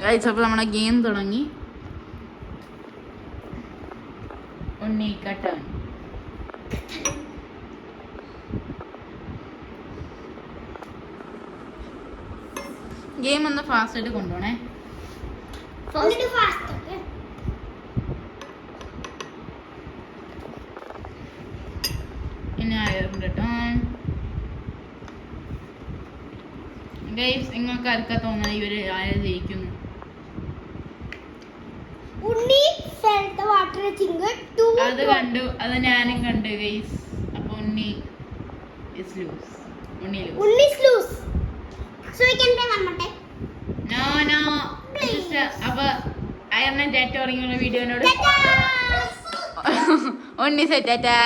കഴിച്ചപ്പോൾ നമ്മുടെ ഗെയിം തുടങ്ങി. ഉണ്ണി കട്ടൻ. ഗെയിം ഒന്ന് ഫാസ്റ്റ് ആയിട്ട് കൊണ്ടുപോണേ. പിന്നെ കേട്ടോ ഗൈസ്, നിങ്ങൾക്ക് ആർക്കാ തോന്നുന്നത് ഇവര് ആരെ ജയിക്കുന്നു? അത് കണ്ടു, അത് ഞാനും കണ്ടു ഗൈസ്. അപ്പൊ ഉണ്ണി ലൂസ്. അപ്പൊ അയർന്ന ടാറ്റ തുടങ്ങിയുള്ള വീഡിയോനോട് ഉണ്ണി സെറ്റാ.